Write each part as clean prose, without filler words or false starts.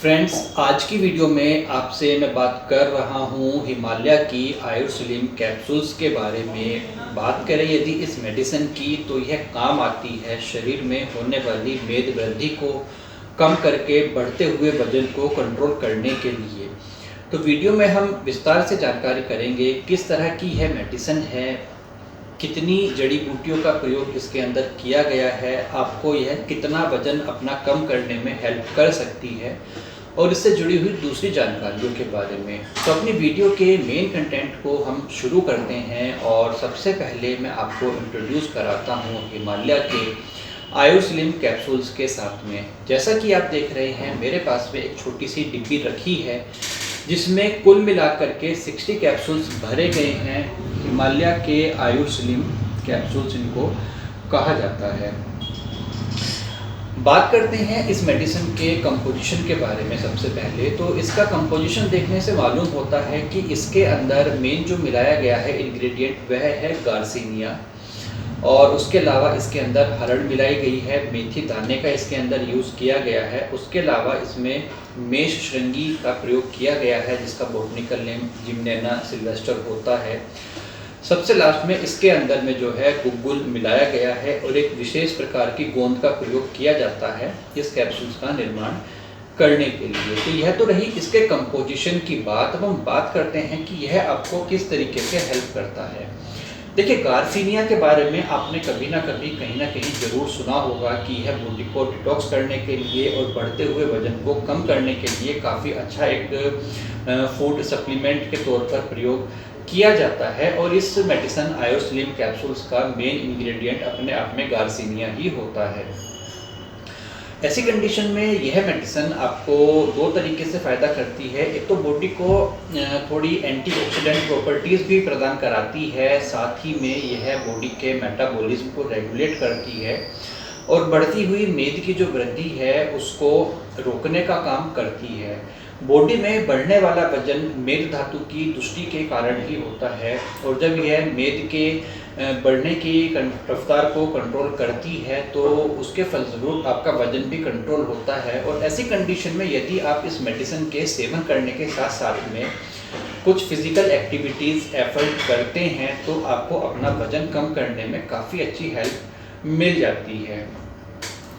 Friends, आज की video में आपसे मैं बात कर रहा हूँ हिमालय की आयुर्स्लिम कैप्सूल्स के बारे में। बात करें यदि इस मेडिसिन की, तो यह काम आती है शरीर में होने वाली मेद वृद्धि को कम करके बढ़ते हुए वजन को कंट्रोल करने के लिए। तो वीडियो में हम विस्तार से जानकारी करेंगे किस तरह की यह मेडिसिन है, कितनी जड़ी बूटियों का प्रयोग इसके अंदर किया गया है, आपको यह कितना वजन अपना कम करने में हेल्प कर सकती है और इससे जुड़ी हुई दूसरी जानकारियों के बारे में। तो अपनी वीडियो के मेन कंटेंट को हम शुरू करते हैं और सबसे पहले मैं आपको इंट्रोड्यूस कराता हूँ हिमालय के आयुर्स्लिम कैप्सूल्स के साथ में। जैसा कि आप देख रहे हैं, मेरे पास में एक छोटी सी डिब्बी रखी है जिसमें कुल मिलाकर के 60 कैप्सूल्स भरे गए हैं। हिमालय के आयुर्स्लिम कैप्सूल्स इनको कहा जाता है। बात करते हैं इस मेडिसिन के कंपोजिशन के बारे में। सबसे पहले तो इसका कंपोजिशन देखने से मालूम होता है कि इसके अंदर मेन जो मिलाया गया है इंग्रेडिएंट वह है गार्सिनिया, और उसके अलावा इसके अंदर हरड़ मिलाई गई है, मेथी दाने का इसके अंदर यूज़ किया गया है। उसके अलावा इसमें मेष श्रृंगी का प्रयोग किया गया है जिसका बॉटनिकल नेम जिम्नेना सिल्वेस्टर होता है। सबसे लास्ट में इसके अंदर में जो है गुग्गुल मिलाया गया है और एक विशेष प्रकार की गोंद का प्रयोग किया जाता है इस कैप्सूल्स का निर्माण करने के लिए। तो यह तो रही इसके कंपोजिशन की बात। अब हम बात करते हैं कि यह आपको किस तरीके से हेल्प करता है। देखिए, गार्सिनिया के बारे में आपने कभी ना कभी कहीं ना कहीं ज़रूर सुना होगा कि यह बॉडी को डिटॉक्स करने के लिए और बढ़ते हुए वजन को कम करने के लिए काफ़ी अच्छा एक फूड सप्लीमेंट के तौर पर प्रयोग किया जाता है। और इस मेडिसिन आयुर्स्लिम कैप्सूल्स का मेन इंग्रेडिएंट अपने आप में गार्सिनिया ही होता है। ऐसी कंडीशन में यह मेडिसिन आपको दो तरीके से फ़ायदा करती है। एक तो बॉडी को थोड़ी एंटीऑक्सीडेंट प्रॉपर्टीज़ भी प्रदान कराती है, साथ ही में यह बॉडी के मेटाबॉलिज्म को रेगुलेट करती है और बढ़ती हुई मेद की जो वृद्धि है उसको रोकने का काम करती है। बॉडी में बढ़ने वाला वजन मेद धातु की दुष्टि के कारण ही होता है, और जब यह मेद के बढ़ने की रफ्तार को कंट्रोल करती है तो उसके फलस्वरूप आपका वजन भी कंट्रोल होता है। और ऐसी कंडीशन में यदि आप इस मेडिसिन के सेवन करने के साथ साथ में कुछ फिजिकल एक्टिविटीज़ एफर्ट करते हैं तो आपको अपना वजन कम करने में काफ़ी अच्छी हेल्प मिल जाती है।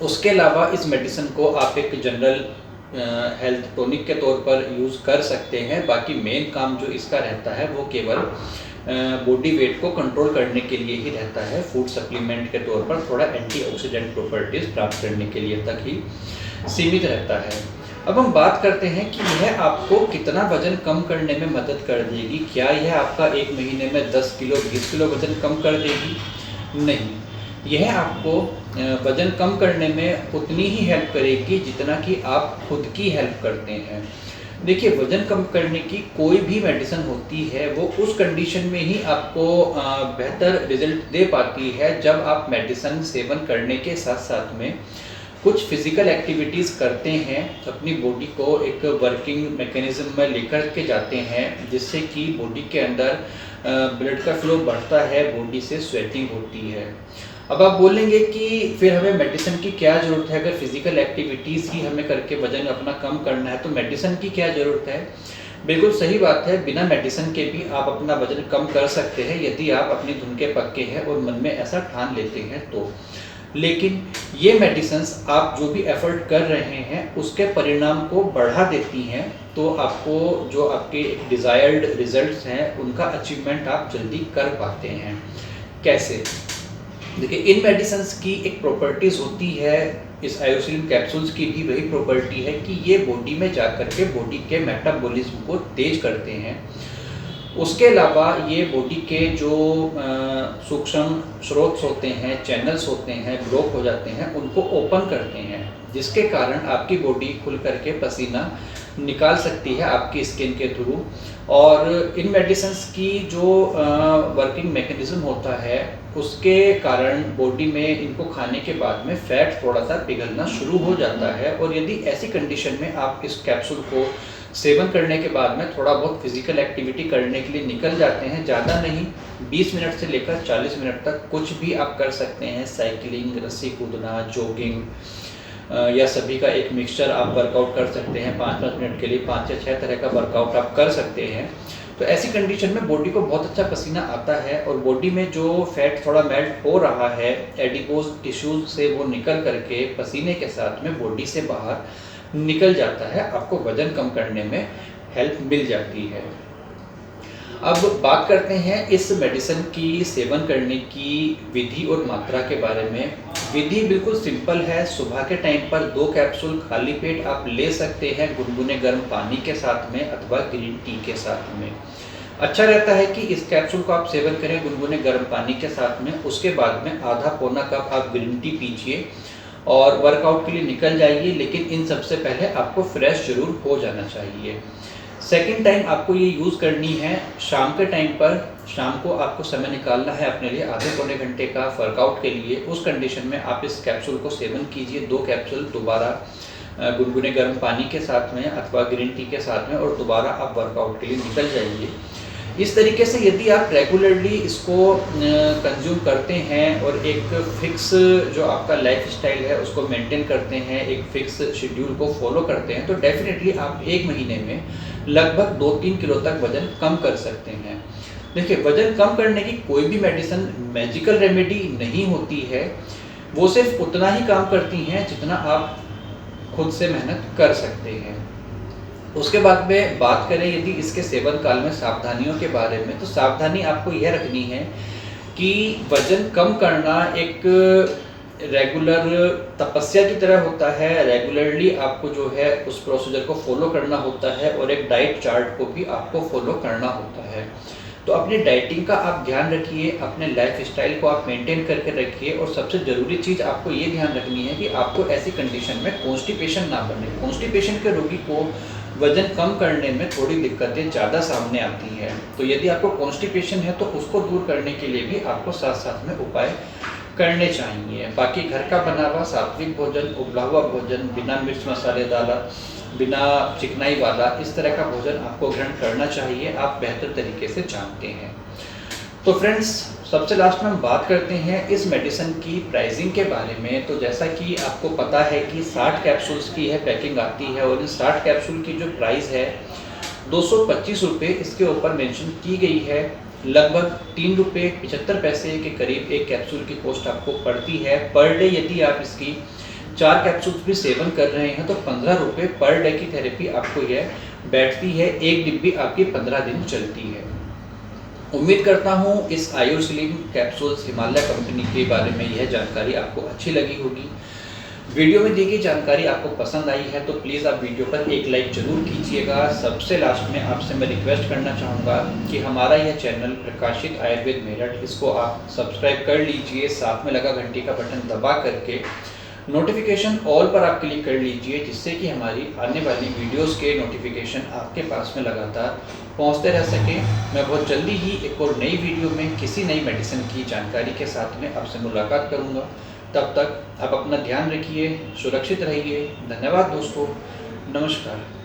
उसके अलावा इस मेडिसिन को आप एक जनरल हेल्थ टॉनिक के तौर पर यूज़ कर सकते हैं। बाकी मेन काम जो इसका रहता है वो केवल बॉडी वेट को कंट्रोल करने के लिए ही रहता है। फूड सप्लीमेंट के तौर पर थोड़ा एंटीऑक्सीडेंट प्रॉपर्टीज़ प्राप्त करने के लिए तक ही सीमित रहता है। अब हम बात करते हैं कि यह आपको कितना वजन कम करने में मदद कर देगी। क्या यह आपका एक महीने में 10 किलो 20 किलो वजन कम कर देगी? नहीं, यह आपको वजन कम करने में उतनी ही हेल्प करेगी जितना कि आप खुद की हेल्प करते हैं। देखिए, वजन कम करने की कोई भी मेडिसिन होती है वो उस कंडीशन में ही आपको बेहतर रिजल्ट दे पाती है जब आप मेडिसिन सेवन करने के साथ साथ में कुछ फिजिकल एक्टिविटीज़ करते हैं, अपनी बॉडी को एक वर्किंग मैकेनिज्म में लेकर के जाते हैं जिससे कि बॉडी के अंदर ब्लड का फ्लो बढ़ता है, बॉडी से स्वेटिंग होती है। अब आप बोलेंगे कि फिर हमें मेडिसिन की क्या ज़रूरत है? अगर फिजिकल एक्टिविटीज़ ही हमें करके वजन अपना कम करना है तो मेडिसिन की क्या ज़रूरत है? बिल्कुल सही बात है, बिना मेडिसिन के भी आप अपना वजन कम कर सकते हैं यदि आप अपनी धुन के पक्के हैं और मन में ऐसा ठान लेते हैं तो। लेकिन ये मेडिसिन्स आप जो भी एफर्ट कर रहे हैं उसके परिणाम को बढ़ा देती हैं, तो आपको जो आपके डिज़ायर्ड रिजल्ट्स हैं उनका अचीवमेंट आप जल्दी कर पाते हैं। कैसे? देखिए, इन मेडिसिन्स की एक प्रॉपर्टीज़ होती है, इस आयुर्स्लिम कैप्सूल्स की भी वही प्रॉपर्टी है कि ये बॉडी में जाकर के बॉडी के मेटाबॉलिज्म को तेज करते हैं। उसके अलावा ये बॉडी के जो सूक्ष्म स्रोत होते हैं, चैनल्स होते हैं, ब्लॉक हो जाते हैं, उनको ओपन करते हैं, जिसके कारण आपकी बॉडी खुल करके पसीना निकाल सकती है आपकी स्किन के थ्रू। और इन मेडिसिन्स की जो वर्किंग मैकेनिज्म होता है उसके कारण बॉडी में इनको खाने के बाद में फैट थोड़ा सा पिघलना शुरू हो जाता है। और यदि ऐसी कंडीशन में आप इस कैप्सूल को सेवन करने के बाद में थोड़ा बहुत फिजिकल एक्टिविटी करने के लिए निकल जाते हैं, ज़्यादा नहीं, 20 मिनट से लेकर 40 मिनट तक कुछ भी आप कर सकते हैं। साइकिलिंग, रस्सी कूदना, जॉगिंग, या सभी का एक मिक्सचर आप वर्कआउट कर सकते हैं 5-5 मिनट के लिए, 5 या 6 तरह का वर्कआउट आप कर सकते हैं। तो ऐसी कंडीशन में बॉडी को बहुत अच्छा पसीना आता है और बॉडी में जो फैट थोड़ा मेल्ट हो रहा है एडिपोज टिश्यूज से, वो निकल करके पसीने के साथ में बॉडी से बाहर निकल जाता है, आपको वजन कम करने में हेल्प मिल जाती है। अब बात करते हैं इस मेडिसिन की सेवन करने की विधि और मात्रा के बारे में। विधि बिल्कुल सिंपल है। सुबह के टाइम पर 2 कैप्सूल खाली पेट आप ले सकते हैं गुनगुने गर्म पानी के साथ में अथवा ग्रीन टी के साथ में। अच्छा रहता है कि इस कैप्सूल को आप सेवन करें गुनगुने गर्म पानी के साथ में, उसके बाद में आधा पौना कप आप ग्रीन टी पीजिए और वर्कआउट के लिए निकल जाइए। लेकिन इन सबसे पहले आपको फ्रेश जरूर हो जाना चाहिए। सेकेंड टाइम आपको ये यूज़ करनी है शाम के टाइम पर। शाम को आपको समय निकालना है अपने लिए आधे पौने घंटे का वर्कआउट के लिए। उस कंडीशन में आप इस कैप्सूल को सेवन कीजिए 2 कैप्सूल दोबारा गुनगुने गर्म पानी के साथ में अथवा ग्रीन टी के साथ में, और दोबारा आप वर्कआउट के लिए निकल जाइए। इस तरीके से यदि आप रेगुलरली इसको कंज्यूम करते हैं और एक फिक्स जो आपका लाइफ स्टाइल है उसको मेंटेन करते हैं, एक फिक्स शेड्यूल को फॉलो करते हैं, तो डेफिनेटली आप 1 महीने में लगभग 2-3 किलो तक वज़न कम कर सकते हैं। देखिए, वज़न कम करने की कोई भी मेडिसिन मैजिकल रेमेडी नहीं होती है, वो सिर्फ उतना ही काम करती हैं जितना आप खुद से मेहनत कर सकते हैं। उसके बाद में बात करें यदि इसके सेवन काल में सावधानियों के बारे में, तो सावधानी आपको यह रखनी है कि वज़न कम करना एक रेगुलर तपस्या की तरह होता है। रेगुलरली आपको जो है उस प्रोसीजर को फॉलो करना होता है और एक डाइट चार्ट को भी आपको फॉलो करना होता है। तो अपनी डाइटिंग का आप ध्यान रखिए, अपने लाइफ स्टाइल को आप मेंटेन करके रखिए, और सबसे ज़रूरी चीज़ आपको ये ध्यान रखनी है कि आपको ऐसी कंडीशन में कॉन्स्टिपेशन ना बने। कॉन्स्टिपेशन के रोगी को वज़न कम करने में थोड़ी दिक्कतें ज़्यादा सामने आती हैं। तो यदि आपको कॉन्स्टिपेशन है तो उसको दूर करने के लिए भी आपको साथ साथ में उपाय करने चाहिए। बाकी घर का बना हुआ सात्विक भोजन, उबला हुआ भोजन, बिना मिर्च मसाले डाला, बिना चिकनाई वाला, इस तरह का भोजन आपको ग्रहण करना चाहिए, आप बेहतर तरीके से जानते हैं। तो फ्रेंड्स, सबसे लास्ट में हम बात करते हैं इस मेडिसिन की प्राइसिंग के बारे में। तो जैसा कि आपको पता है कि 60 कैप्सूल्स की है पैकिंग आती है, और इन 60 कैप्सूल की जो प्राइस है 225 रुपये इसके ऊपर मेंशन की गई है। लगभग 3 रुपये 75 पैसे के करीब एक कैप्सूल की कॉस्ट आपको पड़ती है। पर डे यदि आप इसकी 4 कैप्सूल्स भी सेवन कर रहे हैं तो 15 रुपये पर डे की थेरेपी आपको यह बैठती है। एक डिब्बी आपकी 15 दिन चलती है। उम्मीद करता हूँ इस आयुर्स्लिम कैप्सूल्स हिमालय कंपनी के बारे में यह जानकारी आपको अच्छी लगी होगी। वीडियो में दी गई जानकारी आपको पसंद आई है तो प्लीज़ आप वीडियो पर एक लाइक ज़रूर कीजिएगा। सबसे लास्ट में आपसे मैं रिक्वेस्ट करना चाहूँगा कि हमारा यह चैनल प्रकाशित आयुर्वेद मेरठ, इसको आप सब्सक्राइब कर लीजिए, साथ में लगा घंटी का बटन दबा करके नोटिफिकेशन ऑल पर आप क्लिक कर लीजिए, जिससे कि हमारी आने वाली वीडियोस के नोटिफिकेशन आपके पास में लगातार पहुंचते रह सके। मैं बहुत जल्दी ही एक और नई वीडियो में किसी नई मेडिसिन की जानकारी के साथ में आपसे मुलाकात करूंगा। तब तक आप अपना ध्यान रखिए, सुरक्षित रहिए। धन्यवाद दोस्तों, नमस्कार।